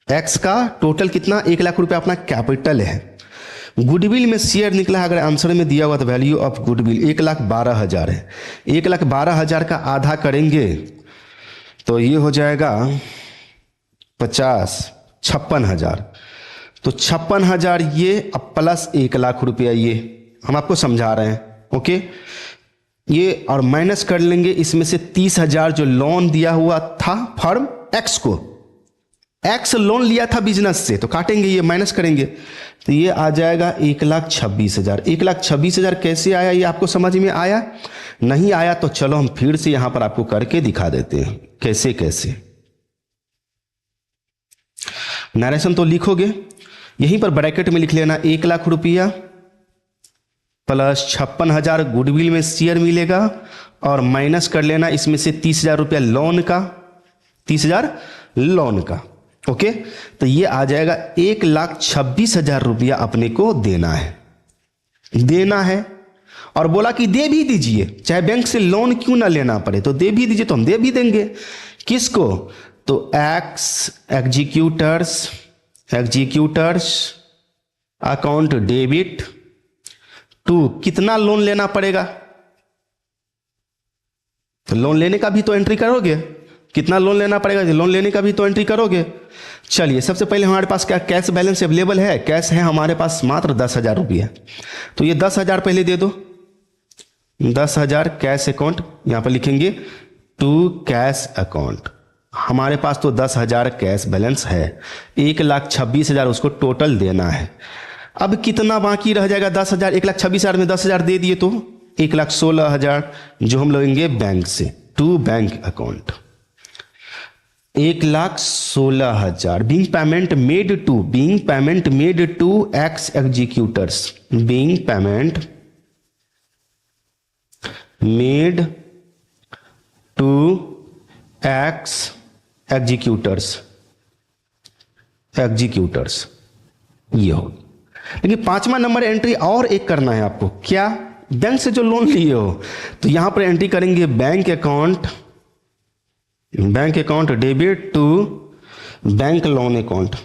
Speaker 1: एक्स का टोटल कितना, 1 लाख रुपया अपना कैपिटल है। गुडविल में शेयर निकला है, अगर आंसर में दिया हुआ तो वैल्यू ऑफ गुडविल 1,12,000 है, 1,12,000 का आधा करेंगे तो ये हो जाएगा 56,000, तो 56,000 ये अब प्लस 1 लाख रुपया, ये हम आपको समझा रहे हैं। ओके, ये और माइनस कर लेंगे इसमें से 30,000 जो लोन दिया हुआ था फर्म एक्स को, एक्स लोन लिया था बिजनेस से, तो काटेंगे ये, माइनस करेंगे तो ये आ जाएगा 1,26,000। 1,26,000 कैसे आया, ये आपको समझ में आया? नहीं आया तो चलो हम फिर से यहां पर आपको करके दिखा देते हैं कैसे कैसे। नरेशन तो लिखोगे, यहीं पर ब्रैकेट में लिख लेना 1 लाख रुपया प्लस 56,000 गुडविल में शेयर मिलेगा, और माइनस कर लेना इसमें से 30,000 रुपया लोन का, 30,000 लोन का। ओके, तो ये आ जाएगा 1,26,000 रुपया अपने को देना है। और बोला कि दे भी दीजिए, चाहे बैंक से लोन क्यों ना लेना पड़े, तो दे भी दीजिए, तो हम दे भी देंगे। किसको? तो X executors account debit to, कितना लोन लेना पड़ेगा, तो लोन लेने का भी तो एंट्री करोगे, कितना लोन लेना पड़ेगा, लोन लेने का भी तो एंट्री करोगे। चलिए, सबसे पहले हमारे पास क्या कैश बैलेंस अवेलेबल है, कैश है हमारे पास मात्र 10,000 रुपया, तो ये 10,000 पहले दे दो, 10,000 कैश अकाउंट, यहां पर लिखेंगे टू कैश अकाउंट। हमारे पास तो 10,000 कैश बैलेंस है, 1,26,000 उसको टोटल देना है। अब कितना बाकी रह जाएगा, 10,000, 1,26,000 में 10,000 दे दिए तो 1,16,000 जो हम लेंगे बैंक से, to bank account 1,16,000। Being payment made to X executors, being payment made to X executors ये हो। लेकिन 5वां नंबर एंट्री और एक करना है आपको, क्या? बैंक से जो लोन लिए हो, तो यहां पर एंट्री करेंगे bank account debit to bank loan account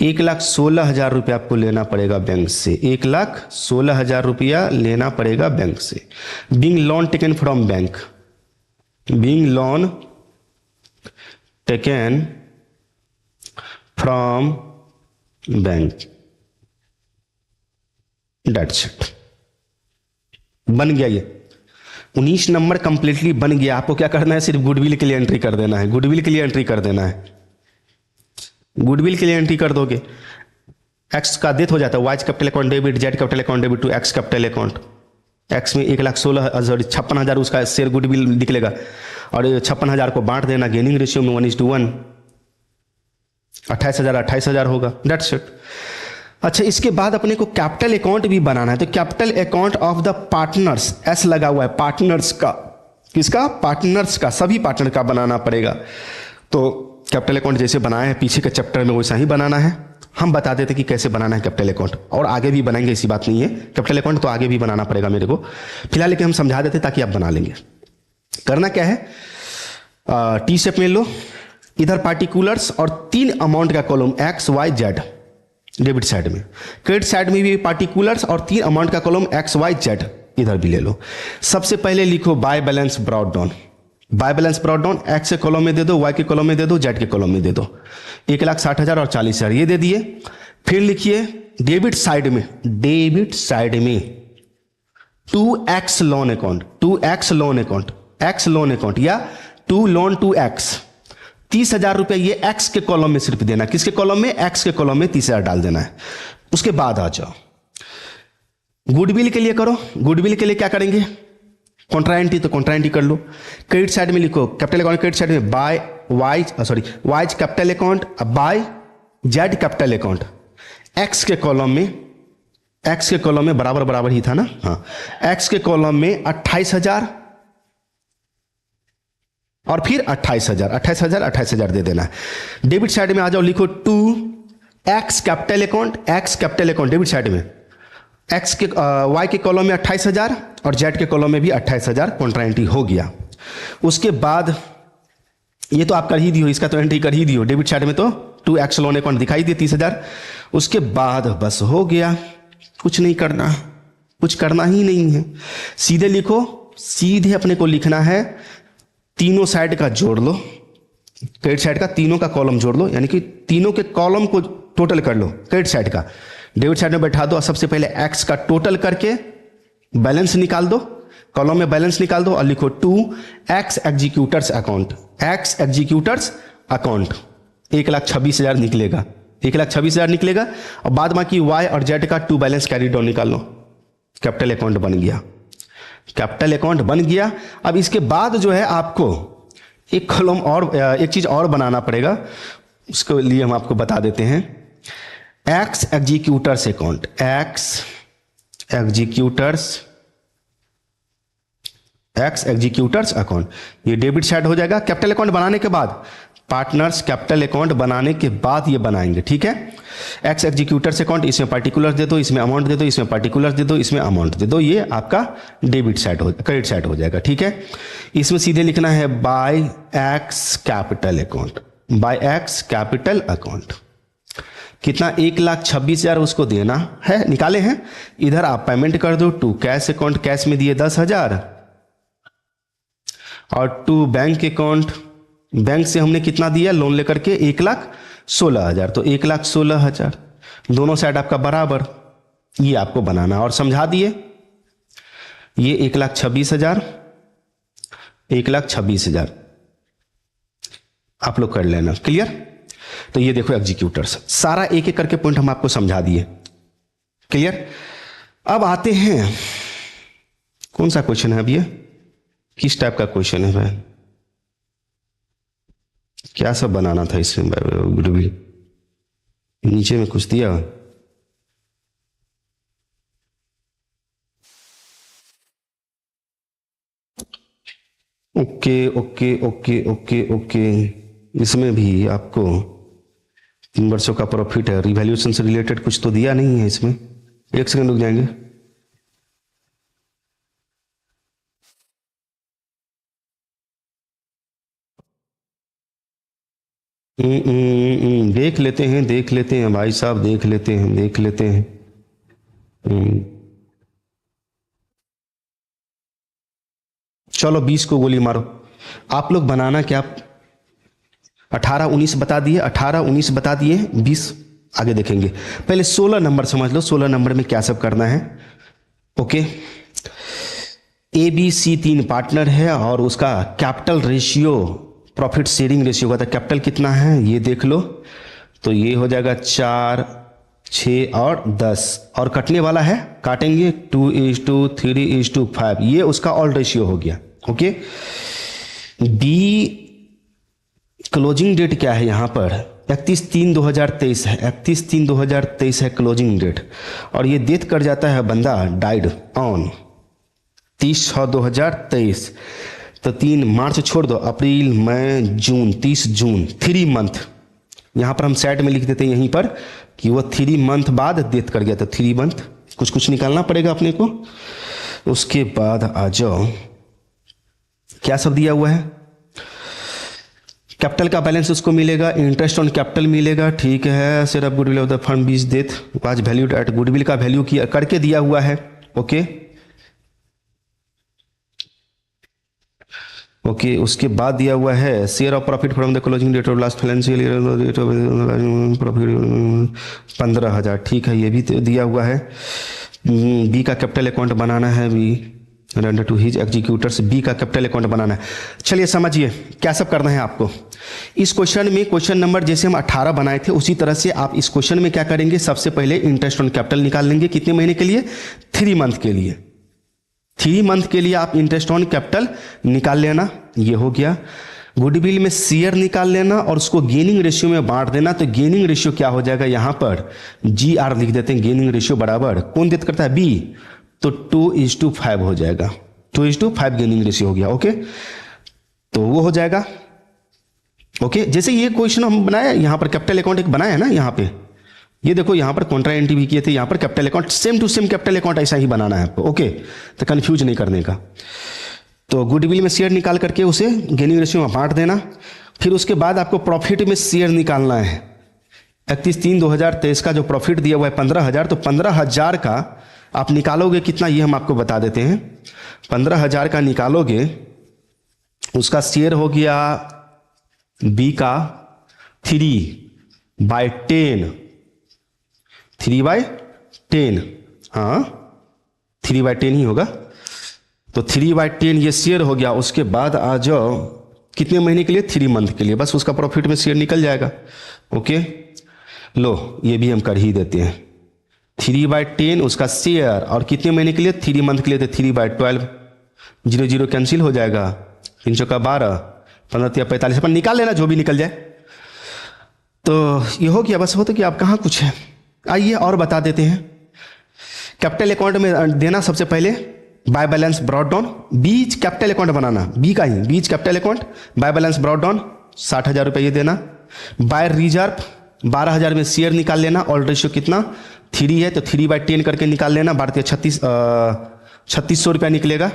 Speaker 1: 1,16,000 रुपया आपको लेना पड़ेगा बैंक से, 1,16,000 रुपया लेना पड़ेगा बैंक से। Being loan taken from bank, from bank, that's it. बन गया ये 19 नंबर कंप्लीटली बन गया। आपको क्या करना है, सिर्फ गुडविल के लिए एंट्री कर देना है, गुडविल के लिए एंट्री कर देना है, गुडविल के लिए एंट्री कर दोगे। एक्स का डेथ हो जाता है, Y capital account debit, Z capital account debit to X capital account. X में 1,16,56,000 उसका शेयर गुडविल निकलेगा और 56,000 को बांट देना गेनिंग रेशियो में 1:1, 28,000 होगा, डेट्स इट। अच्छा, इसके बाद अपने को कैपिटल अकाउंट भी बनाना है, तो capital account of the partners, S लगा हुआ है, पार्टनर्स का, किसका, पार्टनर्स का, सभी पार्टनर का बनाना पड़ेगा। तो कैपिटल अकाउंट जैसे बनाया है पीछे के चैप्टर में वैसा ही बनाना है। हम बता देते कि कैसे बनाना है कैपिटल अकाउंट, और आगे भी बनाएंगे, ऐसी बात नहीं है, कैपिटल अकाउंट तो आगे भी बनाना पड़ेगा मेरे को, फिलहाल लेकिन हम समझा देते ताकि आप बना लेंगे। करना क्या है, टी शेप में लो, इधर पार्टिकुलर्स और 3 अमाउंट का column X Y Z debit side में, क्रेडिट साइड में भी पार्टिकुलर्स और 3 अमाउंट का कॉलम एक्स वाई जेड इधर भी ले लो। सबसे पहले लिखो bye balance brought down, bye balance brought down, x के कॉलम में दे दो, वाई के कॉलम में दे दो, जेड के कॉलम में दे दो। 1,60,000 और 40,000 ये दे दिए। फिर लिखिए डेबिट साइड में, डेबिट साइड में 2x loan account, 2x loan account, x loan account या 2 लोन टू x, 30,000 रुपए ये x के कॉलम में सिर्फ देना, किसके कॉलम में, x के कॉलम में 30,000 डाल देना है। उसके बाद आ जाओ गुडविल के लिए करो, गुडविल के लिए क्या करेंगे, कॉन्ट्राएंटी, तो कॉन्ट्राएंटी कर लो। क्रेडिट साइड में लिखो कैपिटल अकाउंट, क्रेडिट साइड में by Y Y's capital account, by Z capital account, X के कॉलम में, एक्स के कॉलम में बराबर बराबर ही था ना, हाँ, एक्स के कॉलम में 28,000 और फिर 28,000, 28,000, 28,000 दे देना है। डेबिट साइड में आ जाओ, लिखो 2x capital account, X capital account debit side में, एक्स के वाई के कॉलम में 28,000 और जेड के कॉलम में भी 28,000 कॉन्ट्राएंटी हो गया। उसके बाद ये तो आप कर ही दियो, इसका तो एंट्री कर ही दियो, डेबिट साइड में तो 2x लोन अकाउंट दिखाई दिए 30,000। उसके बाद बस हो गया, कुछ नहीं करना, कुछ करना ही नहीं है, सीधे लिखो, सीधे अपने को लिखना है, तीनों साइड का जोड़ लो, क्रेडिट साइड का तीनों का कॉलम जोड़ लो, यानी कि तीनों के कॉलम को टोटल कर लो, क्रेडिट साइड का डेबिट साइड में बैठा दो, और सबसे पहले एक्स का टोटल करके बैलेंस निकाल दो, कॉलम में बैलेंस निकाल दो और लिखो 2x executors account, x executors account, 1,26,000 निकलेगा, 1,26,000 निकलेगा। और बाद बाकी वाई और जेड का 2 बैलेंस कैरी डाउन निकाल लो, कैपिटल अकाउंट बन गया, कैपिटल अकाउंट बन गया। अब इसके बाद जो है आपको एक कॉलम और, एक चीज और बनाना पड़ेगा, उसके लिए हम आपको बता देते हैं, x executors account, x executors account, ये डेबिट साइड हो जाएगा। कैपिटल अकाउंट बनाने के बाद, पार्टनर्स कैपिटल अकाउंट बनाने के बाद ये बनाएंगे, ठीक है। एक्स एग्जीक्यूटर्स अकाउंट, इसमें पार्टिकुलर्स दे दो, इसमें अमाउंट दे दो, इसमें पार्टिकुलर्स दे दो, इसमें अमाउंट दे दो, ये आपका डेबिट साइड हो, क्रेडिट साइड हो जाएगा, ठीक है। इसमें सीधे लिखना है by X capital account, by X capital account, कितना, 1,26,000 उसको देना है, निकाले हैं। इधर आप पेमेंट कर दो टू कैश अकाउंट, कैश में दिए 10,000 और टू बैंक अकाउंट, बैंक से हमने कितना दिया लोन लेकर के, 1,16,000, तो 1,16,000 दोनों साइड आपका बराबर, ये आपको बनाना और समझा दिए। ये 1,26,000, 1,26,000 आप लोग कर लेना, क्लियर। तो ये देखो एग्जीक्यूटर्स, सारा एक एक करके पॉइंट हम आपको समझा दिए, क्लियर। अब आते हैं, कौन सा क्वेश्चन है अब ये, किस टाइप का क्वेश्चन है भाई, क्या सब बनाना था इसमें, नीचे में कुछ दिया, okay okay okay okay okay, इसमें भी आपको 3 वर्षों का प्रॉफिट है, रिवैल्यूएशन से रिलेटेड कुछ तो दिया नहीं है इसमें, एक सेकंड रुक जाएंगे। देख लेते हैं भाई साहब, देख लेते हैं। चलो 20 को गोली मारो। आप लोग बनाना क्या, 18 19 बता दिए, 18 19 बता दिए, 20 आगे देखेंगे। पहले 16 नंबर समझ लो, 16 नंबर में क्या सब करना है। Okay, A B C 3 partner है और उसका capital ratio, profit sharing ratio का, तो कैपिटल कितना है ये देख लो। तो ये हो जाएगा 4 6 और 10, और कटने वाला है, काटेंगे 2:3 3:5, ये उसका ऑल रेशियो हो गया। ओके, बी क्लोजिंग डेट क्या है यहाँ पर, 31/3/2023 है, 31/3/2023 है क्लोजिंग डेट, और ये डेथ कर जाता है बंदा, डाइड ऑन 30/6/2023। तो 3 मार्च छोड़ दो, अप्रैल मई जून, 30 जून, 3 मंथ। यहाँ पर हम साइड में लिख देते हैं यहीं पर कि वो 3 मंथ बाद डेथ कर गया, तो 3 मंथ कुछ कुछ निकालना पड़ेगा अपने को। उसके बाद आ जाओ, क्या सब दिया हुआ है, कैपिटल का बैलेंस उसको मिलेगा, इंटरेस्ट ऑन कैपिटल मिलेगा, ठीक है। Share of goodwill of the firm B's death was valued at, goodwill का वैल्यू किया करके दिया हुआ है। ओके ओके, उसके बाद दिया हुआ है share of profit from the closing date of last financial year, date of profit 15,000, ठीक है, ये भी दिया हुआ है। बी का कैपिटल अकाउंट बनाना है, B render to his executors, B का कैपिटल अकाउंट बनाना है। चलिए समझिए क्या सब करना है आपको इस क्वेश्चन में। क्वेश्चन नंबर जैसे हम 18 बनाए थे उसी तरह से आप इस क्वेश्चन में क्या करेंगे, सबसे पहले इंटरेस्ट ऑन कैपिटल निकाल लेंगे। कितने महीने के लिए, 3 मंथ के लिए। 3 मंथ के लिए आप इंटरेस्ट ऑन कैपिटल निकाल लेना, ये हो गया। गुडविल में शेयर निकाल लेना और उसको गेनिंग रेशियो में बांट देना। तो गेनिंग रेशियो क्या हो जाएगा, यहां पर GR लिख देते हैं, गेनिंग रेशियो बराबर कौन देता करता है, बी, तो 2:5 हो जाएगा, 2:5 गेनिंग रेशियो हो गया। ओके, तो वो हो जाएगा। ओके, जैसे ये क्वेश्चन हम बनाया, यहां पर कैपिटल अकाउंट एक बनाया है ना, यहां पे ये देखो, यहां पर कॉन्ट्रा एंट्री भी किए थे, यहां पर capital account same to same capital account ऐसा ही बनाना है आपको। ओके, तो कंफ्यूज नहीं करने का। तो गुडविल में शेयर निकाल करके उसे गेनिंग रेशियो में बांट देना। फिर उसके बाद आपको प्रॉफिट में शेयर निकालना है। 31/3/2023 का जो प्रॉफिट दिया हुआ है 15,000, तो 15,000 का आप निकालोगे कितना, ये हम आपको बता देते हैं। 15,000 का निकालोगे, उसका शेयर हो गया बी का 3/10, 3/10, हाँ 3/10 ही होगा। तो 3/10 ये शेयर हो गया। उसके बाद आ जाओ कितने महीने के लिए, 3 मंथ के लिए, बस उसका प्रॉफिट में शेयर निकल जाएगा। ओके, लो ये भी हम कर ही देते हैं, 3/10 उसका शेयर, और कितने महीने के लिए, 3 मंथ के लिए, तो 3/12, 0 0 कैंसिल हो जाएगा, 3 चौका 12, 15 तिया 45, अपन निकाल लेना जो भी निकल जाए। तो ये हो गया, बस हो तो कि आप कहाँ कुछ है। आइए और बता देते हैं। कैपिटल अकाउंट में देना सबसे पहले by balance brought down, B's capital account बनाना, बी का ही B's capital account, by balance brought down 60,000 रुपये देना। बाय रिजर्व 12,000 में शेयर निकाल लेना, ऑल रेशियो कितना 3 है, तो 3/10 करके निकाल लेना, 3600 रुपया निकलेगा,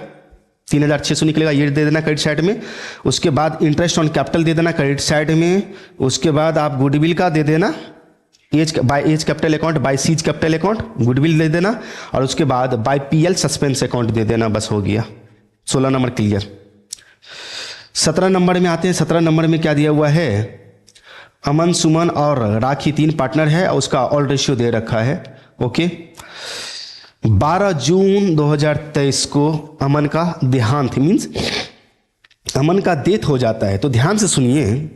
Speaker 1: 3,600 निकलेगा, ये दे देना क्रेडिट साइड में। उसके बाद इंटरेस्ट ऑन कैपिटल दे देना क्रेडिट साइड में। उसके बाद आप गुडविल का दे देना, by A's capital account, by C's capital account, goodwill दे देना, और उसके बाद बाय PL सस्पेंस अकाउंट दे देना, बस हो गया। 16 नंबर क्लियर। 17 नंबर में आते हैं। 17 नंबर में क्या दिया हुआ है, अमन सुमन और राखी 3 पार्टनर है, उसका ऑल रेशियो दे रखा है। ओके, 12 जून 2023 को अमन का देहांत, मीन्स अमन का डेथ हो जाता है। तो ध्यान से सुनिए,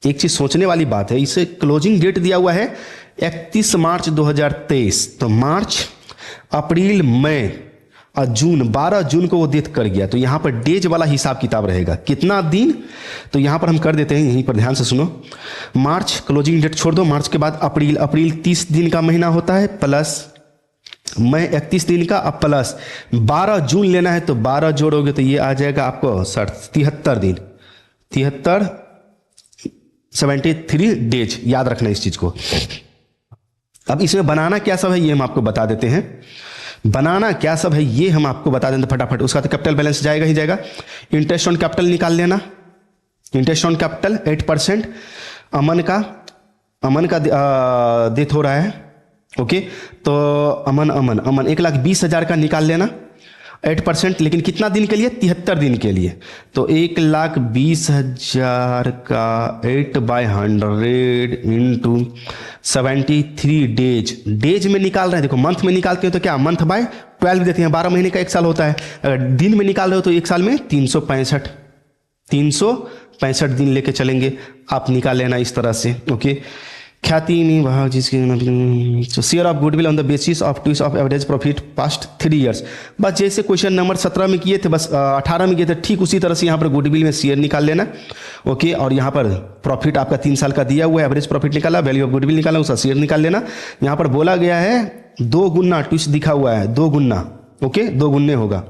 Speaker 1: एक चीज सोचने वाली बात है। इसे क्लोजिंग डेट दिया हुआ है 31 मार्च 2023, तो मार्च, अप्रैल, मई और जून, 12 जून को वो डेथ कर गया। तो यहां पर डेज वाला हिसाब किताब रहेगा, कितना दिन, तो यहां पर हम कर देते हैं, यहीं पर ध्यान से सुनो। मार्च क्लोजिंग डेट छोड़ दो, मार्च के बाद अप्रैल, अप्रैल 30 दिन का महीना होता है, प्लस मई 31 दिन का, अब प्लस 12 जून लेना है, तो 12 जोड़ोगे तो ये आ जाएगा आपको 73 दिन, 73 डेज, याद रखना इस चीज को। अब इसमें बनाना क्या सब है ये हम आपको बता देते हैं। बनाना क्या सब है ये हम आपको बता दें फटाफट। उसका तो कैपिटल बैलेंस जाएगा ही जाएगा। इंटरेस्ट ऑन कैपिटल निकाल लेना, इंटरेस्ट ऑन कैपिटल 8%, अमन का डेथ हो रहा है। ओके, तो अमन 1,20,000 का निकाल लेना। 8%, लेकिन कितना दिन के लिए? 73 दिन के लिए। तो 1,20,000 का 8/100 इंटू 73 डेज में निकाल रहे हैं। देखो मंथ में निकालते हो तो क्या मंथ बाय 12 देते हैं, 12 महीने का एक साल होता है। अगर दिन में निकाल रहे हो तो एक साल में 365 दिन लेके चलेंगे, आप निकाल लेना इस तरह से। ओके, ख्याति में भाग जिसके share of goodwill on the basis of twist of average profit past 3 years. बस जैसे क्वेश्चन नंबर 17 में किए थे, बस 18 में किए थे, ठीक उसी तरह से यहाँ पर गुडविल में शेयर निकाल लेना। ओके, और यहाँ पर प्रॉफिट आपका 3 साल का दिया हुआ है, एवरेज प्रॉफिट निकाला, वैल्यू ऑफ गुडविल निकाला, उसका शेयर निकाल लेना। यहाँ पर बोला गया है 2 गुना, ट्विस्ट दिखा हुआ है 2 गुना। ओके, 2 गुने होगा।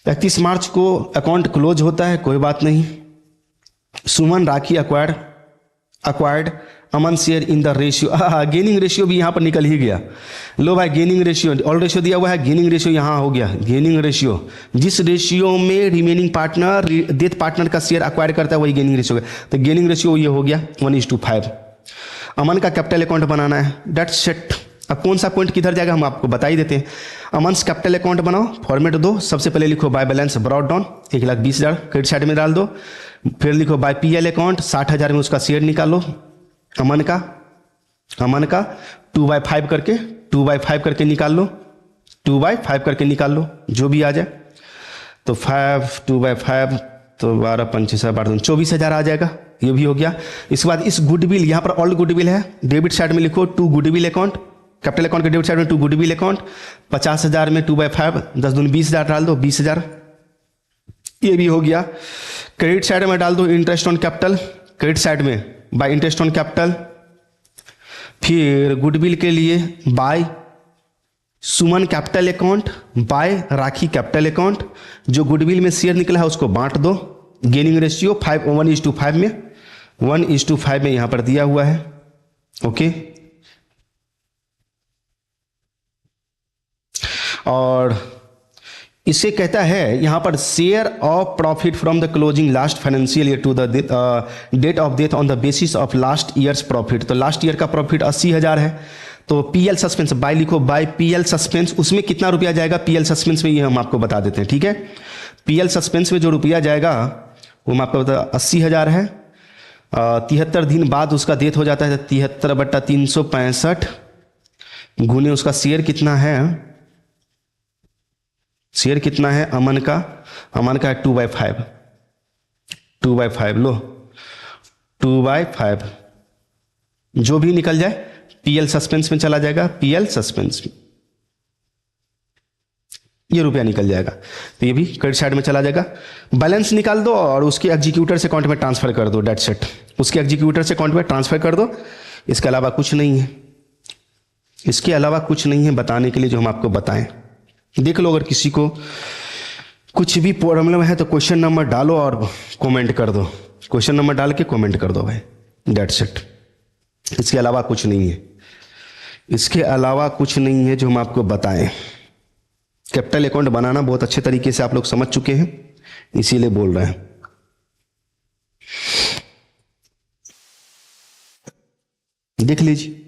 Speaker 1: 31 मार्च को अकाउंट क्लोज होता है, कोई बात नहीं। Suman Rakhi acquired Aman share in the ratio, gaining ratio भी यहाँ पर निकल ही गया। लो भाई, गेनिंग रेशियो ऑल रेशियो दिया हुआ है, गेनिंग रेशियो यहाँ हो गया। गेनिंग रेशियो जिस रेशियो में रिमेनिंग पार्टनर डेथ पार्टनर का शेयर अक्वायर करता है वही गेनिंग रेशियो है। तो गेनिंग रेशियो ये हो गया 1:5। अमन का कैपिटल अकाउंट बनाना है, डेट्स सेट। अब कौन सा पॉइंट किधर जाएगा हम आपको बता ही देते हैं। अमन्स कैपिटल अकाउंट बनाओ, फॉर्मेट दो। सबसे पहले लिखो bye balance brought down 1,20,000 credit side में डाल दो। फिर लिखो बाय पीएल अकाउंट 60,000 में उसका शेयर निकालो अमन का 2/5 करके निकाल लो, 2/5 करके निकाल लो, जो भी आ जाए। तो 2/5 तो 12×5 = 24,000 आ जाएगा, ये भी हो गया। इसके बाद इस गुडविल, यहाँ पर ऑल गुडविल है, डेबिट साइड में लिखो 2 गुडविल अकाउंट, कैपिटल अकाउंट के डेबिट साइड में 2 गुडविल अकाउंट। 50,000 में 2/5, 10 दूनी 20,000 डाल दो, 20,000, ये भी हो गया। क्रेडिट साइड में डाल दो interest on capital, credit side में बाय इंटरेस्ट ऑन कैपिटल। फिर गुडविल के लिए बाय सुमन कैपिटल अकाउंट, बाय राखी कैपिटल अकाउंट। जो गुडविल में शेयर निकला है उसको बांट दो। गेनिंग रेशियो 1:5 में 1:5 में यहां पर दिया हुआ है। ओके, और इसे कहता है यहां पर share of profit from the closing last financial year to the date of death on the basis of last years profit. तो लास्ट ईयर का प्रॉफिट 80,000 है। तो पीएल सस्पेंस बाय लिखो, बाय पीएल सस्पेंस, उसमें कितना रुपया जाएगा पीएल सस्पेंस में, ये हम आपको बता देते हैं। ठीक है, पीएल सस्पेंस में जो रुपया जाएगा वो हम आपको बता 80,000 है। 73 दिन बाद उसका डेथ हो जाता है, 73/365 गुने उसका शेयर कितना है, शेयर कितना है अमन का है 2/5 लो, 2/5 जो भी निकल जाए पीएल सस्पेंस में चला जाएगा, पीएल सस्पेंस में ये रुपया निकल जाएगा। तो ये भी क्रेडिट साइड में चला जाएगा। बैलेंस निकाल दो और उसके एग्जीक्यूटर से अकाउंट में ट्रांसफर कर दो, डेट्स सेट। उसके एग्जीक्यूटर से अकाउंट में ट्रांसफर कर दो। इसके अलावा कुछ नहीं है, इसके अलावा कुछ नहीं है बताने के लिए जो हम आपको बताएं। देख लो, अगर किसी को कुछ भी प्रॉब्लम है तो क्वेश्चन नंबर डालो और कमेंट कर दो, क्वेश्चन नंबर डाल के कमेंट कर दो भाई, डेट्स इट। इसके अलावा कुछ नहीं है, इसके अलावा कुछ नहीं है जो हम आपको बताएं। कैपिटल अकाउंट बनाना बहुत अच्छे तरीके से आप लोग समझ चुके हैं, इसीलिए बोल रहे हैं। देख लीजिए।